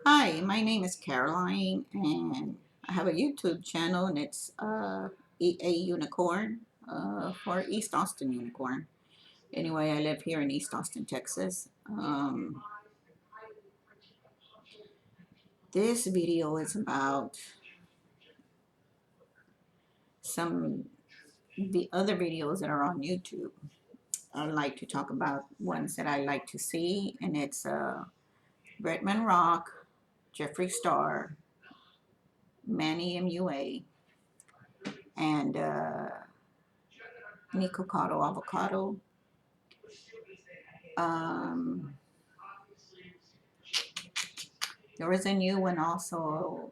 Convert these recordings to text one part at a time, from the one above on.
Hi, my name is Caroline, and I have a YouTube channel, and it's a Unicorn for East Austin Unicorn. Anyway, I live here in East Austin, Texas. This video is about some the other videos that are on YouTube. I like to talk about ones that I like to see, and it's Bretman Rock, Jeffree Star, Manny MUA, and Nikocado Avocado. Um, there was a new one also.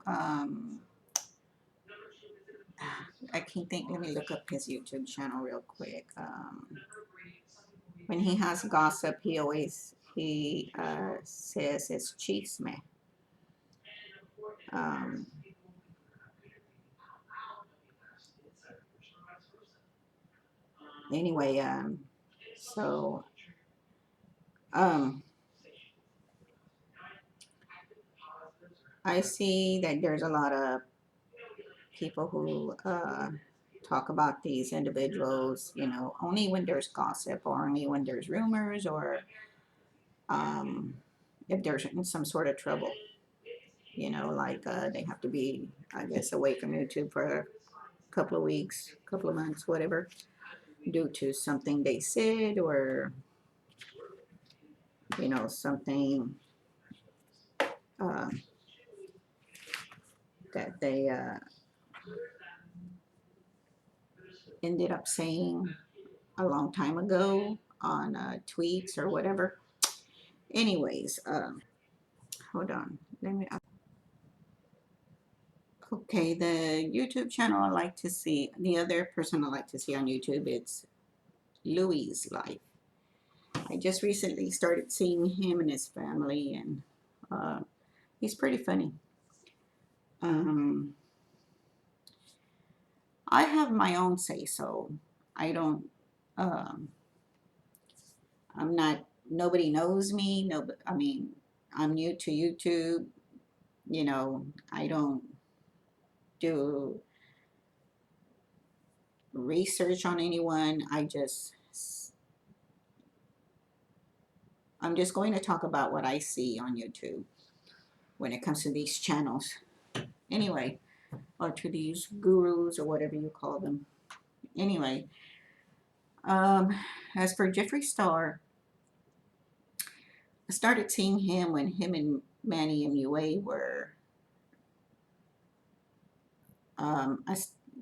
I can't think. Let me look up his YouTube channel real quick. When he has gossip, he says it's chisme. Um, anyway, so um, I see that there's a lot of people who talk about these individuals, only when there's gossip or only when there's rumors or um, if there's in some sort of trouble, like they have to be, I guess, away from YouTube for a couple of weeks, couple of months, whatever, due to something they said or, something uh, that they ended up saying a long time ago on tweets or whatever. Anyways, hold on. Let me. Okay, the YouTube channel I like to see, the other person I like to see on YouTube, it's Louis' Life. I just recently started seeing him and his family, and he's pretty funny. Um, I have my own say so. I don't. Um, I'm not. Nobody knows me. No, I mean, I'm new to YouTube. I don't do research on anyone. I'm just going to talk about what I see on YouTube when it comes to these channels. Anyway, or to these gurus or whatever you call them. Anyway, um, as for Jeffree Star, I started seeing him when him and Manny MUA were, I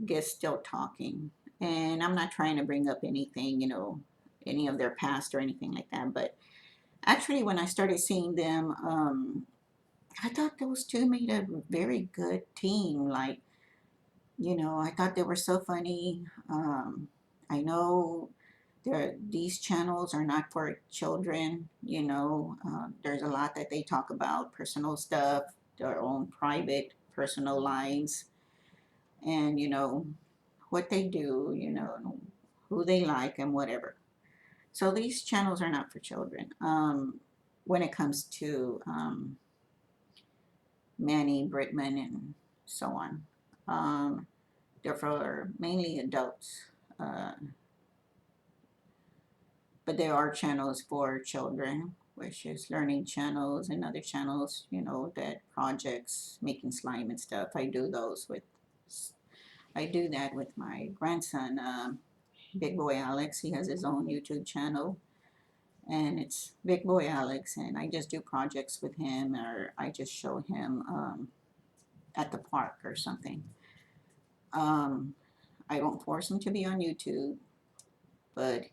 guess, still talking. And I'm not trying to bring up anything, any of their past or anything like that. But actually, when I started seeing them, I thought those two made a very good team. Like, I thought they were so funny. I know these channels are not for children. There's a lot that they talk about personal stuff, their own private personal lives, and what they do, who they like, and whatever. So these channels are not for children. When it comes to Manny, Bretman, and so on. They're for mainly adults, uh, but there are channels for children, which is learning channels and other channels, that projects, making slime and stuff. I do that with my grandson, Big Boy Alex. He has his own YouTube channel, and it's Big Boy Alex, and I just do projects with him, or I just show him at the park or something. Um, I don't force him to be on YouTube, but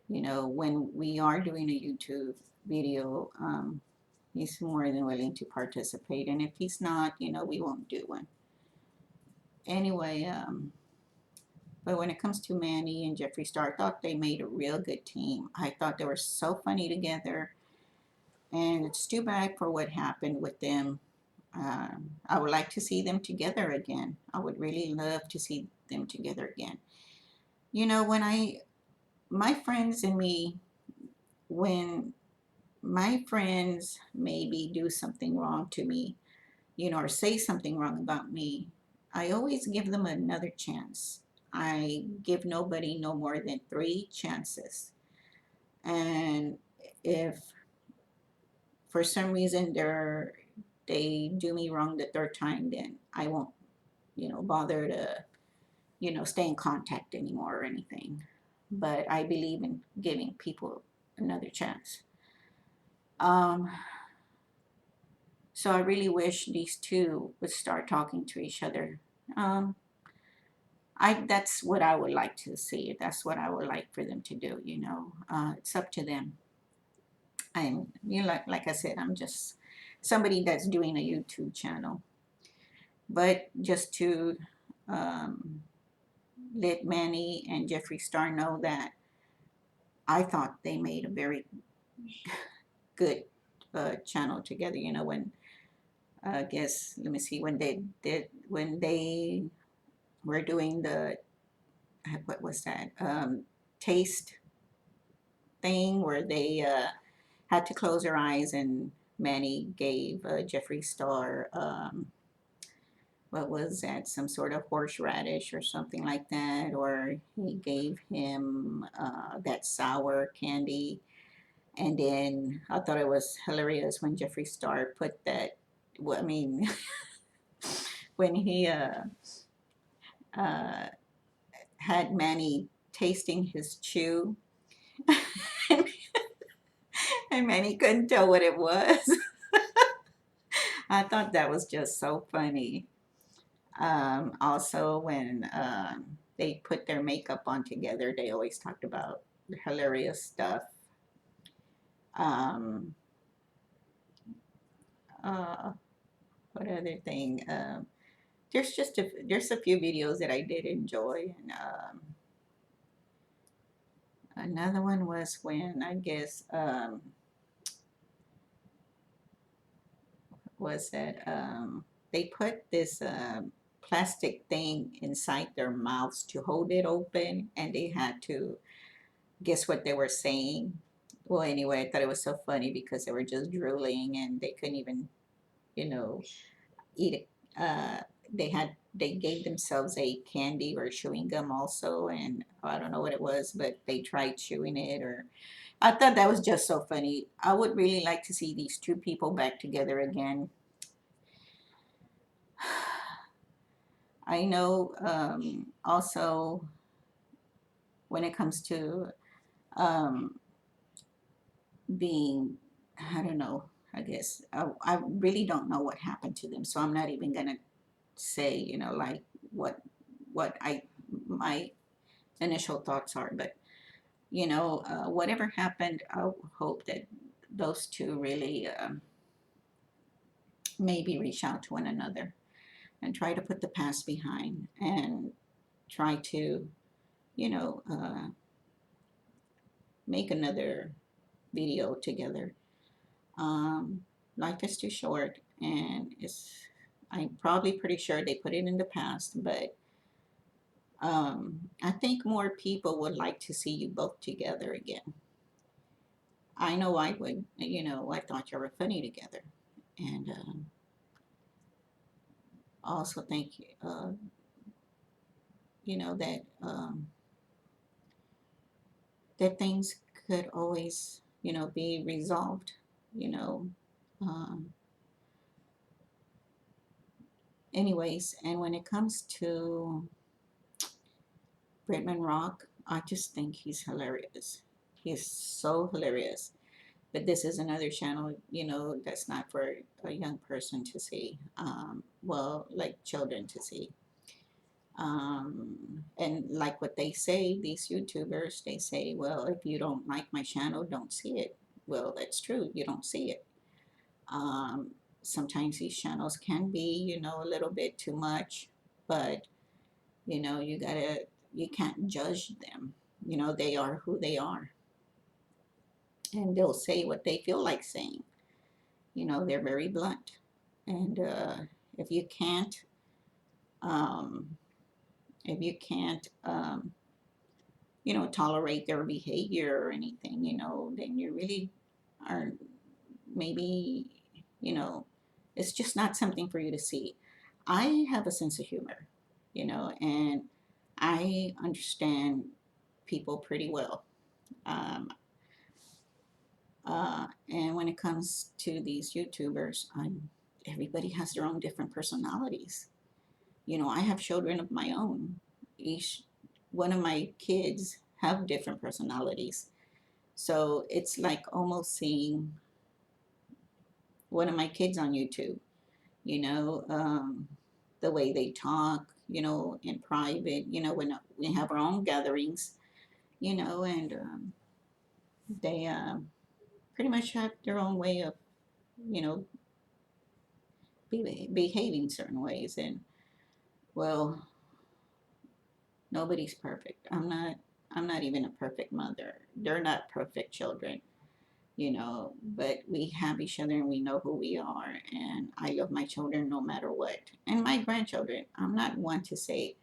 when we are doing a YouTube video, he's more than willing to participate. And if he's not, we won't do one. Anyway, but when it comes to Manny and Jeffree Star, I thought they made a real good team. I thought they were so funny together. And it's too bad for what happened with them. I would like to see them together again. I would really love to see them together again. When my friends and me, when my friends maybe do something wrong to me, or say something wrong about me, I always give them another chance. I give nobody no more than 3 chances. And if for some reason they do me wrong the third time, then I won't, bother to, stay in contact anymore or anything. But I believe in giving people another chance. Um, so I really wish these two would start talking to each other. Um, that's what I would like to see. That's what I would like for them to do. It's up to them. Like I said, I'm just somebody that's doing a YouTube channel. But just to um, let Manny and Jeffree Star know that I thought they made a very good channel together. When I guess let me see when they were doing the what was that taste thing where they had to close their eyes and Manny gave Jeffree Star what was that, some sort of horseradish or something like that, or he gave him that sour candy. And then I thought it was hilarious when Jeffree Star put that. Well, I mean, when he uh, had Manny tasting his chew, and Manny couldn't tell what it was. I thought that was just so funny. Also, when they put their makeup on together, they always talked about hilarious stuff. Um, uh, what other thing? There's a few videos that I did enjoy, and another one was when I guess was that they put this plastic thing inside their mouths to hold it open, and they had to guess what they were saying. Well, anyway, I thought it was so funny because they were just drooling and they couldn't even, you know, eat it. They gave themselves a candy or chewing gum also, and I don't know what it was, but they tried chewing it. Or I thought that was just so funny. I would really like to see these two people back together again. I know also when it comes to um, being, I don't know, I guess I really don't know what happened to them, so I'm not even gonna say, like what I my initial thoughts are. But whatever happened, I hope that those two really maybe reach out to one another and try to put the past behind and try to, you know, uh, make another video together. Um, Life is too short, and I'm probably pretty sure they put it in the past, but I think more people would like to see you both together again. I know I would. I thought you were funny together, and also think that that things could always be resolved. You know, um, Anyways, and when it comes to Bretman Rock, I just think he's hilarious. He's so hilarious. But this is another channel, that's not for a young person to see. Well, like children to see. And like what they say, these YouTubers, they say, well, if you don't like my channel, don't see it. Well, that's true. You don't see it. Um, Sometimes these channels can be, a little bit too much, but you can't judge them. They are who they are, and they'll say what they feel like saying. They're very blunt, and if you can't, um, if you can't, tolerate their behavior or anything, then you really are. maybe, you know, it's just not something for you to see. I have a sense of humor, and I understand people pretty well. Um, and when it comes to these YouTubers, everybody has their own different personalities. I have children of my own. Each one of my kids have different personalities. So it's like almost seeing one of my kids on YouTube, you know, um, the way they talk, in private, when we have our own gatherings, and they pretty much have their own way of, you know, behaving certain ways. And well, nobody's perfect. I'm not even a perfect mother. They're not perfect children, but we have each other and we know who we are. And I love my children no matter what. And my grandchildren, I'm not one to say,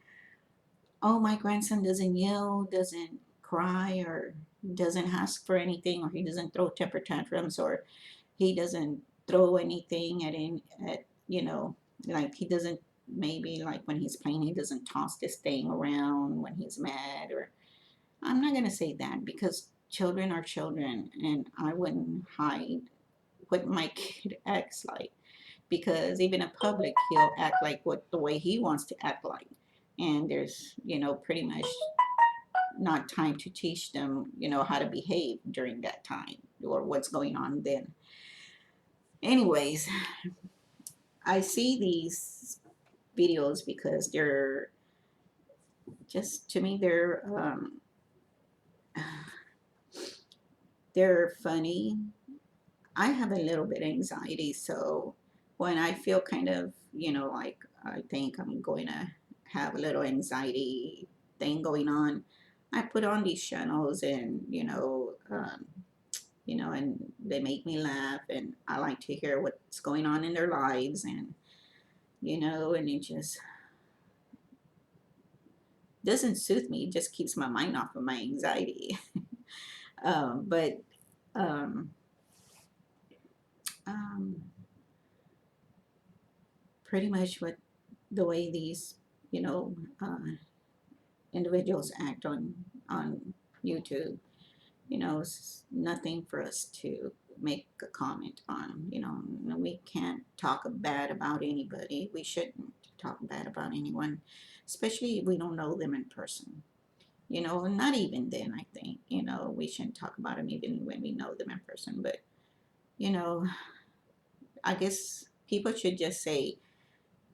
oh, my grandson doesn't yell, doesn't cry, or doesn't ask for anything, or he doesn't throw temper tantrums, or he doesn't throw anything at like he doesn't, maybe like when he's playing, he doesn't toss this thing around when he's mad. Or I'm not going to say that, because children are children, and I wouldn't hide what my kid acts like, because even in public he'll act like what the way he wants to act like. And there's pretty much not time to teach them how to behave during that time, or what's going on then. Anyways, I see these videos because they're just, to me, they're funny. I have a little bit of anxiety, so when I feel kind of, like I think I'm going to have a little anxiety thing going on, I put on these channels, and and they make me laugh, and I like to hear what's going on in their lives, and and it just doesn't soothe me. It just keeps my mind off of my anxiety. But um, um, pretty much what the way these you know individuals act on YouTube, it's nothing for us to make a comment on. We can't talk bad about anybody. We shouldn't talk bad about anyone, especially if we don't know them in person. Not even then, I think, we shouldn't talk about them even when we know them in person. But, you know, I guess people should just say,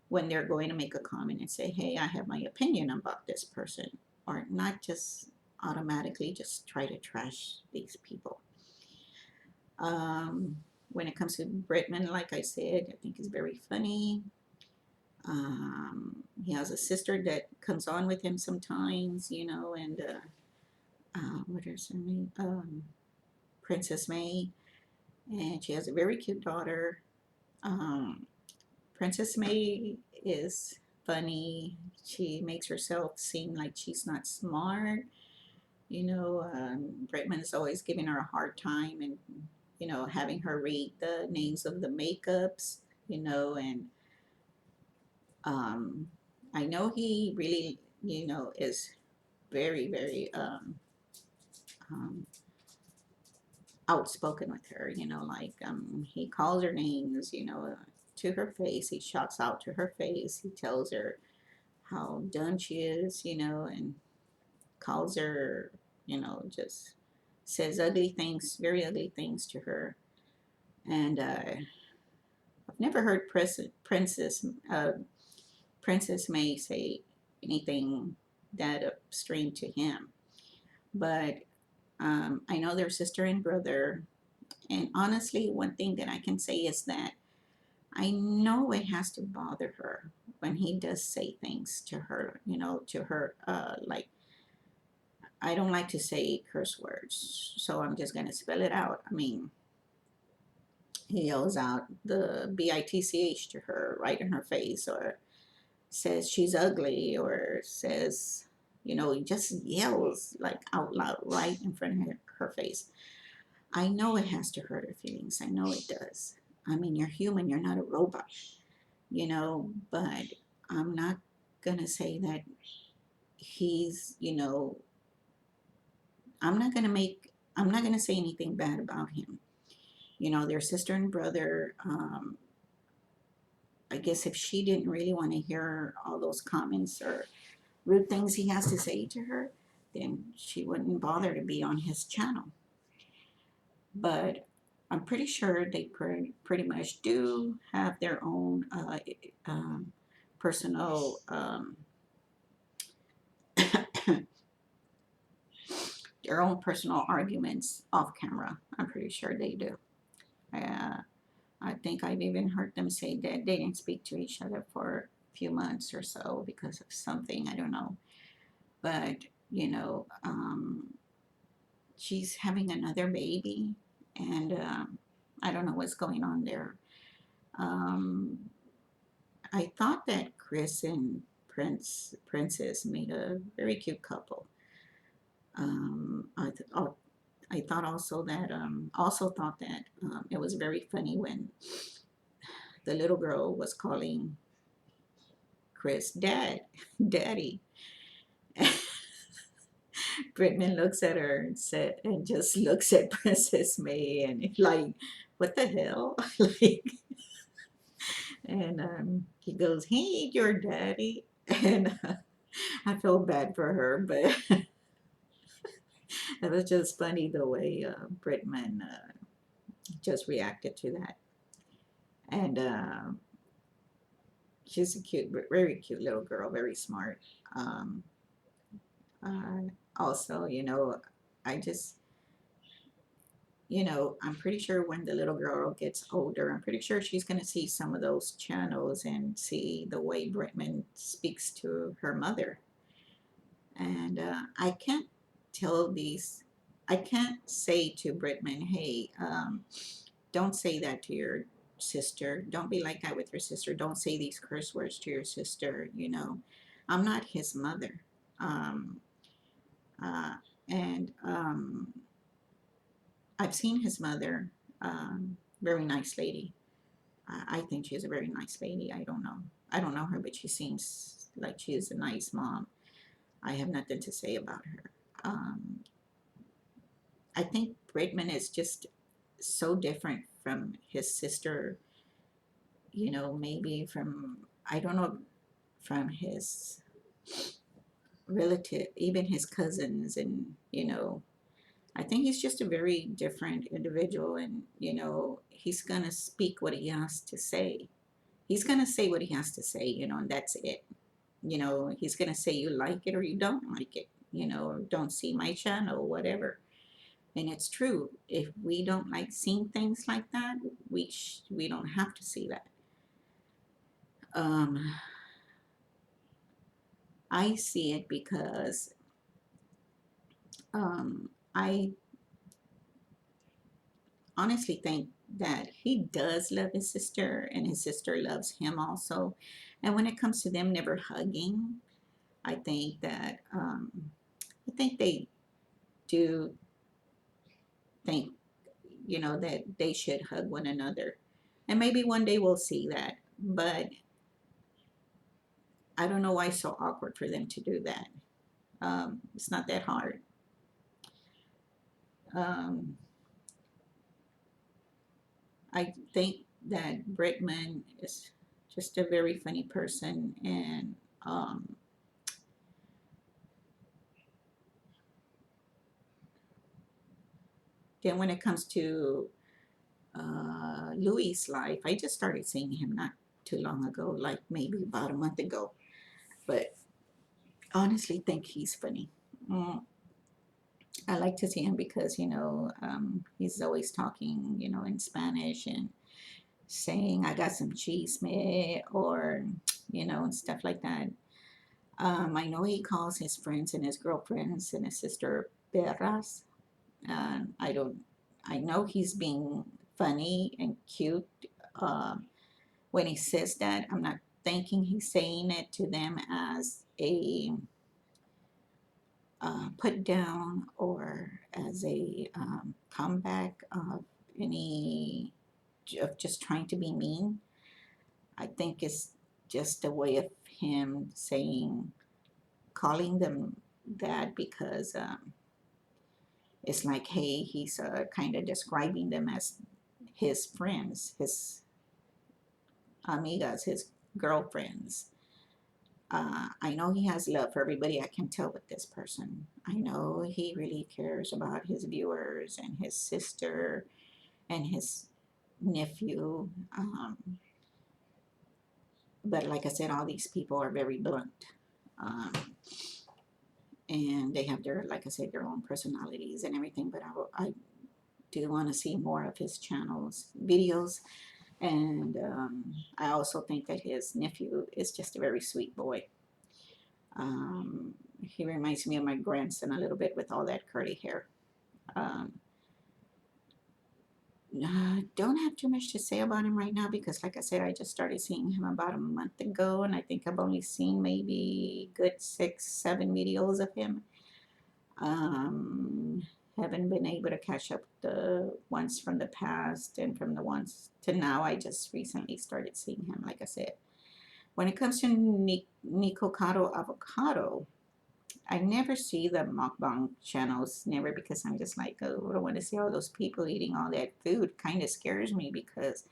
when they're going to make a comment, and say, hey, I have my opinion about this person, or not just automatically just try to trash these people. When it comes to Bretman, like I said, I think he's very funny. He has a sister that comes on with him sometimes, and what is her name? Princess May, and she has a very cute daughter. Um, Princess May is funny. She makes herself seem like she's not smart. Bretman is always giving her a hard time, and having her read the names of the makeups. And um, I know he really, is very, very um, outspoken with her. Like he calls her names, to her face. He shouts out to her face. He tells her how dumb she is, and calls her, just says ugly things, very ugly things to her. And I've never heard Princess May say anything that upstream to him, but I know they're sister and brother. And honestly, one thing that I can say is that I know it has to bother her when he does say things to her, like, I don't like to say curse words, so I'm just going to spell it out. I mean, he yells out the bitch to her right in her face, or says she's ugly, or says, he just yells like out loud right in front of her face. I know it has to hurt her feelings. I know it does. I mean, you're human, you're not a robot, but I'm not gonna say that he's. I'm not gonna say anything bad about him. Their sister and brother. I guess if she didn't really want to hear all those comments or rude things he has to say to her, then she wouldn't bother to be on his channel. But I'm pretty sure they pretty much do have their own personal their own personal arguments off camera. I'm pretty sure they do. Uh, I think I've even heard them say that they didn't speak to each other for a few months or so because of something. I don't know. But, she's having another baby, and I don't know what's going on there. Um, I thought that Chris and Princess made a very cute couple. I thought also thought that it was very funny when the little girl was calling Chris daddy. Bretman looks at her and just looks at Princess May and like, what the hell? Like, and he goes, he ain't your daddy. And I feel bad for her, but it was just funny the way Bretman just reacted to that. And she's a cute, very cute little girl, very smart. Um, uh, Also, I just, I'm pretty sure when the little girl gets older, I'm pretty sure she's going to see some of those channels and see the way Bretman speaks to her mother. And tell these, I can't say to Bretman, hey, don't say that to your sister. Don't be like that with your sister. Don't say these curse words to your sister. I'm not his mother. Um, uh, and I've seen his mother, very nice lady. I think she's a very nice lady. I don't know. I don't know her, but she seems like she is a nice mom. I have nothing to say about her. Um, I think Bretman is just so different from his sister, maybe from, I don't know, from his relative, even his cousins, and, I think he's just a very different individual, and, he's going to speak what he has to say. He's going to say what he has to say, and that's it. He's going to say you like it or you don't like it, or don't see my channel, whatever. And it's true. If we don't like seeing things like that, we don't have to see that. Um, I see it because I honestly think that he does love his sister, and his sister loves him also. And when it comes to them never hugging, I think that I think they do think, that they should hug one another. And maybe one day we'll see that. But I don't know why it's so awkward for them to do that. It's not that hard. Um, I think that Bretman is just a very funny person. And then when it comes to Louis' life, I just started seeing him not too long ago, like maybe about a month ago. But honestly, think he's funny. Mm, I like to see him because he's always talking in Spanish and saying I got some cheese me or and stuff like that. I know he calls his friends and his girlfriends and his sister perras. I don't. I know he's being funny and cute when he says that. I'm not thinking he's saying it to them as put down or as a comeback of any of just trying to be mean. I think it's just a way of him saying, calling them that because it's like, hey, he's kind of describing them as his friends, his amigas, his girlfriends. I know he has love for everybody. I can tell with this person. I know he really cares about his viewers and his sister and his nephew. But like I said, all these people are very blunt. Um, and they have their, like I said, their own personalities and everything. But I do want to see more of his channels, videos. And I also think that his nephew is just a very sweet boy. He reminds me of my grandson a little bit with all that curly hair. Um, don't have too much to say about him right now because, like I said, I just started seeing him about a month ago, and I think I've only seen maybe good 6, 7 videos of him. Um, haven't been able to catch up the ones from the past and from the ones to now. I just recently started seeing him, like I said. When it comes to Nikocado Avocado, I never see the mukbang channels, never, because I'm just like, oh, I don't want to see all those people eating all that food. Kind of scares me because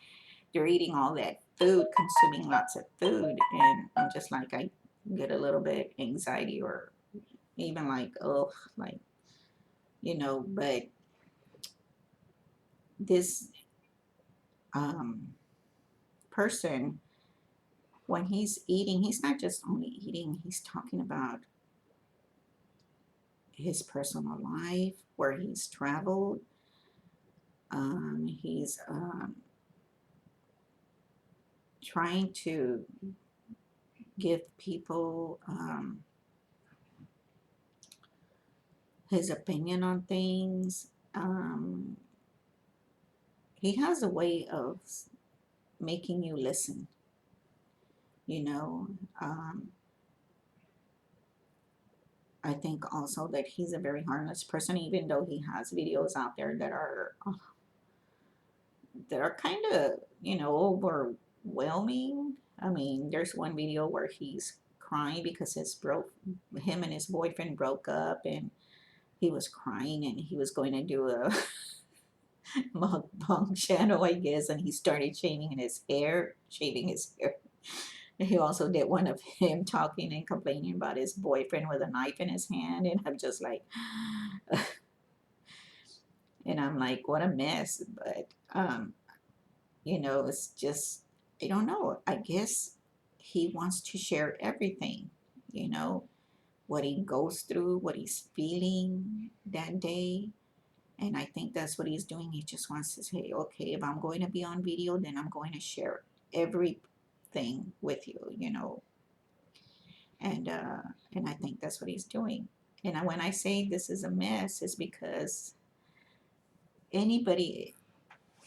they're eating all that food, consuming lots of food, and I'm just like, I get a little bit anxiety or even like, oh, like, but this um, person, when he's eating, he's not just only eating, he's talking about his personal life, where he's traveled. He's trying to give people his opinion on things. He has a way of making you listen, you know. I think also that he's a very harmless person, even though he has videos out there that are kind of, overwhelming. I mean, there's one video where he's crying because him and his boyfriend broke up, and he was crying, and he was going to do a mukbang channel, I guess, and he started shaving his hair. And he also did one of him talking and complaining about his boyfriend with a knife in his hand, and I'm just like, and I'm like, what a mess. But it's just, I don't know. I guess he wants to share everything, you know, what he goes through, what he's feeling that day. And I think that's what he's doing. He just wants to say, okay, if I'm going to be on video, then I'm going to share everything with you, And I think that's what he's doing. And when I say this is a mess, it's because anybody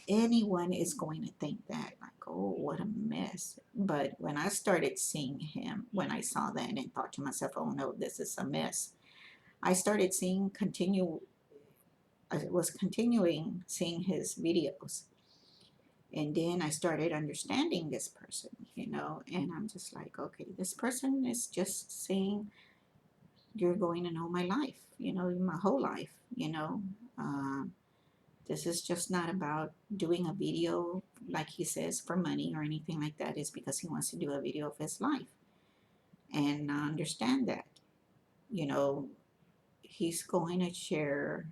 anyone is going to think that, like, oh, what a mess. But when I started seeing him, when I saw that and thought to myself, oh no, this is a mess, I started I was continuing seeing his videos. And then I started understanding this person, and I'm just like, okay, this person is just saying, you're going to know my life, my whole life, Um, This is just not about doing a video, like he says, for money or anything like that. It's because he wants to do a video of his life. And understand that, you know, he's going to share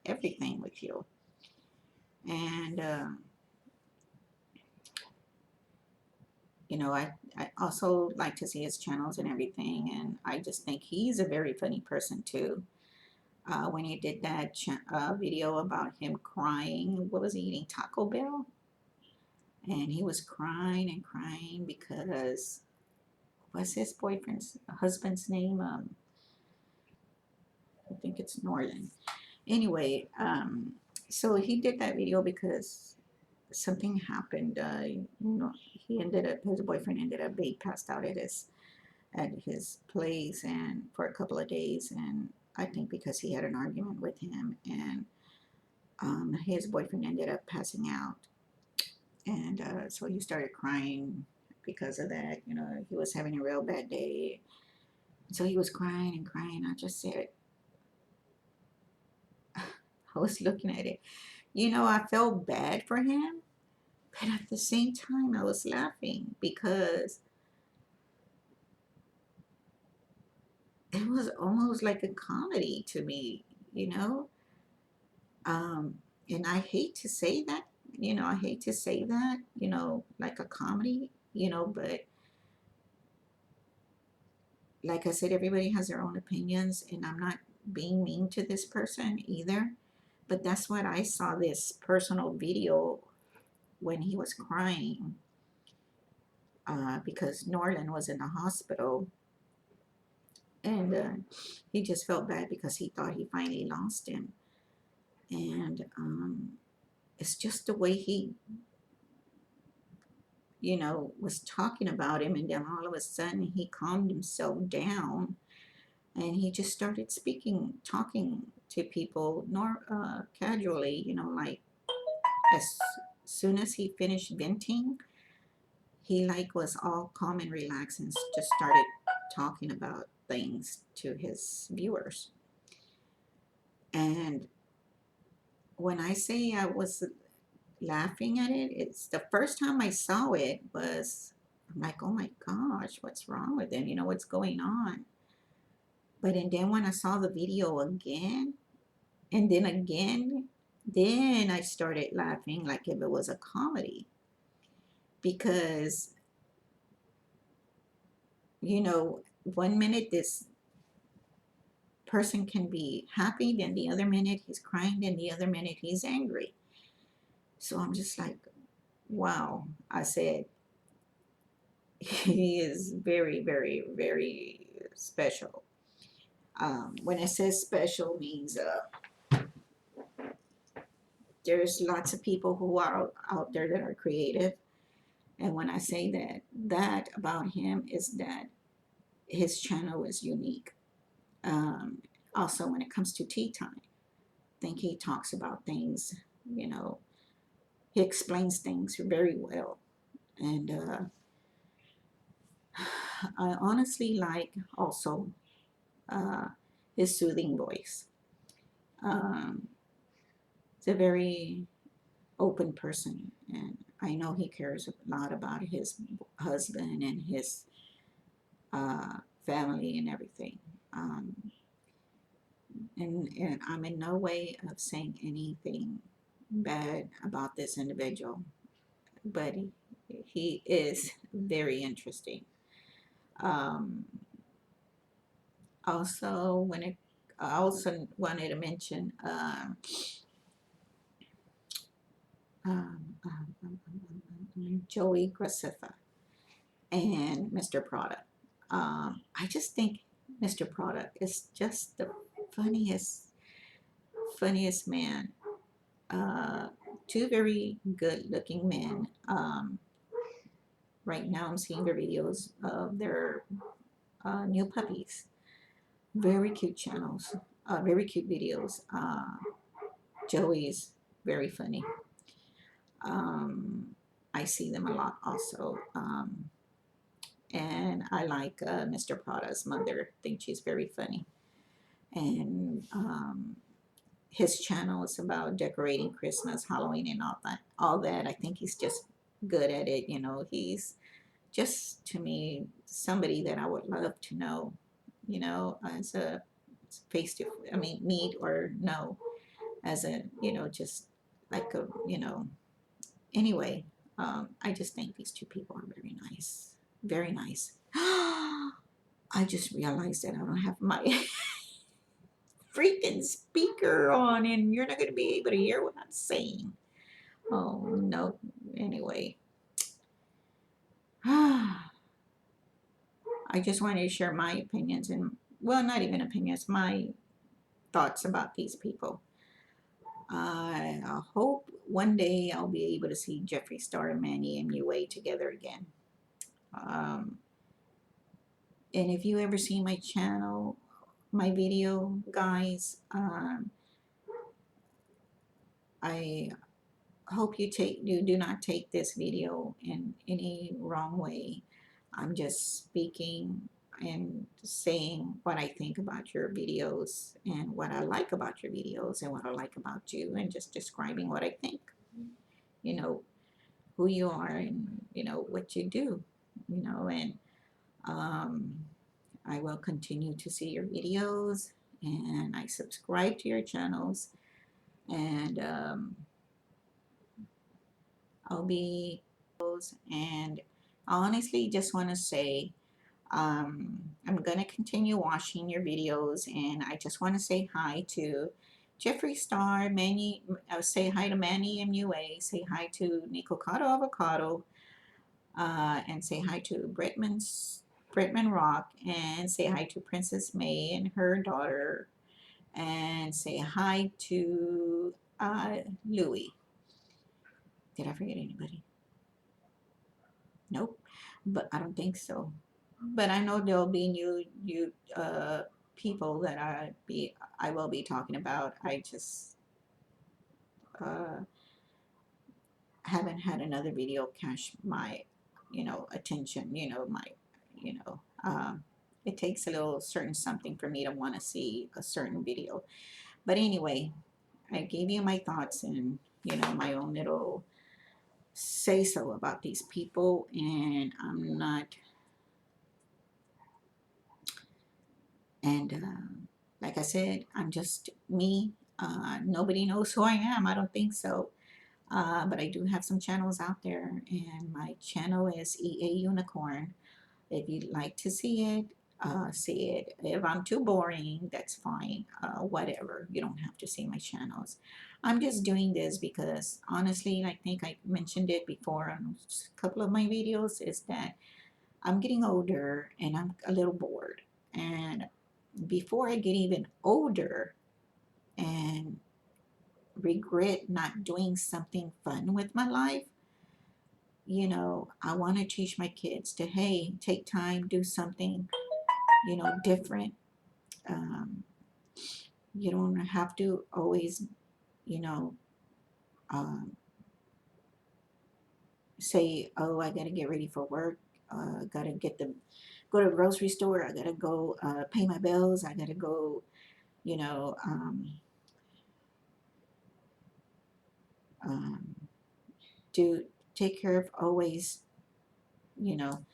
everything with you. And, I also like to see his channels and everything. And I just think he's a very funny person, too. When he did that video about him crying, what was he eating? Taco Bell? And he was crying and crying because what's his boyfriend's husband's name? I think it's Northern. Anyway, so he did that video because something happened. His boyfriend ended up being passed out at his place and for a couple of days, and I think because he had an argument with him, and his boyfriend ended up passing out, and so he started crying because of that. You know, he was having a real bad day, so he was crying and crying. I just said, I was looking at it. You know, I felt bad for him, but at the same time, I was laughing because it was almost like a comedy to me, you know. Um, and I hate to say that, I hate to say that, like a comedy, but like I said, everybody has their own opinions, and I'm not being mean to this person either. But that's what I saw, this personal video when he was crying because Norland was in the hospital, and he just felt bad because he thought he finally lost him. And it's just the way he, was talking about him, and then all of a sudden he calmed himself down, and he just started talking to people, casually, like as soon as he finished venting, he like was all calm and relaxed and just started talking about things to his viewers. And when I say I was laughing at it, it's the first time I saw it was, I'm like, oh my gosh, what's wrong with him? What's going on? But and then when I saw the video again, and then again, then I started laughing like if it was a comedy. Because, 1 minute this person can be happy, then the other minute he's crying, then the other minute he's angry. So I'm just like, wow. I said, he is very, very, very special. When I say special means there's lots of people who are out there that are creative. And when I say that about him is that his channel is unique. Um, Also, when it comes to tea time, I think he talks about things, you know, he explains things very well. And I honestly like also uh, his soothing voice. Um, he's a very open person, and I know he cares a lot about his husband and his family and everything. Um, and I'm in no way of saying anything bad about this individual, but he is very interesting. Um, Also, I also wanted to mention Joey Graceffa and Mr. Product. I just think Mr. Product is just the funniest, funniest man. Uh, Two very good-looking men. Right now, I'm seeing the videos of their new puppies. Very cute channels. Very cute videos. Joey's very funny. Um, I see them a lot also. And I like Mr. Prada's mother. I think she's very funny. And his channel is about decorating Christmas, Halloween, and all that. All that. I think he's just good at it. He's just to me somebody that I would love to know. As a face to, I mean, meet or know as a, just like a, anyway, I just think these two people are very nice. Very nice. I just realized that I don't have my freaking speaker on, and you're not going to be able to hear what I'm saying. Oh, no. Anyway. I just wanted to share my opinions and, well, not even opinions, my thoughts about these people. I hope one day I'll be able to see Jeffree Star and Manny and MUA together again. And if you ever see my channel, my video, guys. I hope you do not take this video in any wrong way. I'm just speaking and saying what I think about your videos and what I like about your videos and what I like about you, and just describing what I think, you know, who you are, and what you do, and um, I will continue to see your videos, and I subscribe to your channels, and I'll be and I honestly just want to say I'm going to continue watching your videos, and I just want to say hi to Jeffree Star, Manny, say hi to Manny MUA, say hi to Nikocado Avocado, and say hi to Bretman Rock, and say hi to Princess May and her daughter, and say hi to Louie. Did I forget anybody? Nope, but I don't think so. But I know there'll be new people that I will be talking about. I just uh, haven't had another video catch my attention. You know it takes a little certain something for me to want to see a certain video. But anyway, I gave you my thoughts and my own little say so about these people, and I'm not and like I said, I'm just me. Nobody knows who I am. I don't think so. But I do have some channels out there, and my channel is EA Unicorn. If you'd like to see it. If I'm too boring, that's fine. Whatever. You don't have to see my channels. I'm just doing this because honestly, I think I mentioned it before on a couple of my videos, is that I'm getting older and I'm a little bored. And before I get even older and regret not doing something fun with my life, I want to teach my kids to, hey, take time, do something, different. Um, you don't have to always, you know, um, say, oh, I got to get ready for work. Got to go to the grocery store. I got to go pay my bills. I got to go, you know, um, um, do take care of always, you know,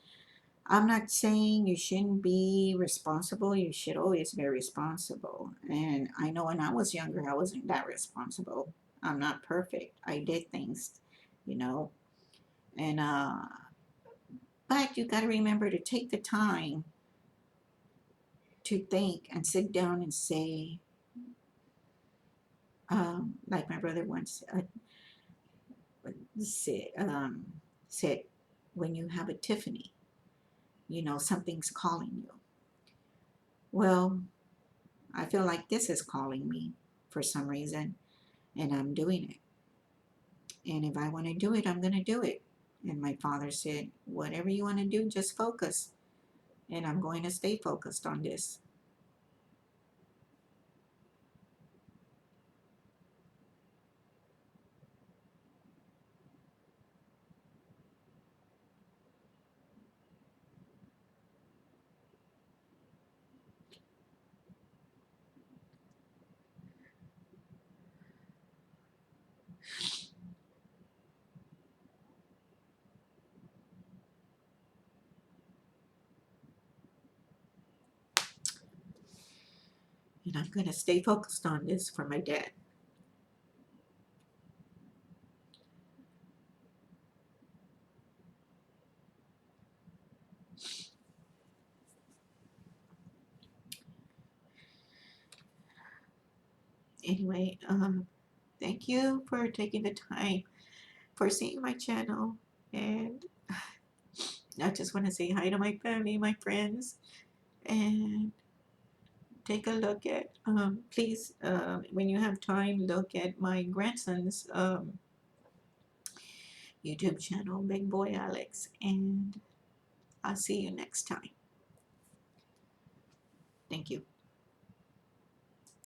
I'm not saying you shouldn't be responsible. You should always be responsible. And I know when I was younger, I wasn't that responsible. I'm not perfect. I did things, you know, and but you got to remember to take the time to think and sit down and say, like my brother once said, said, when you have a Tiffany, something's calling you. Well, I feel like this is calling me for some reason, and I'm doing it. And if I want to do it, I'm going to do it. And my father said, whatever you want to do, just focus. And I'm going to stay focused on this. And I'm going to stay focused on this for my dad. Anyway, thank you for taking the time for seeing my channel. And I just want to say hi to my family, my friends, and take a look at, please, when you have time, look at my grandson's YouTube channel, Big Boy Alex, and I'll see you next time. Thank you.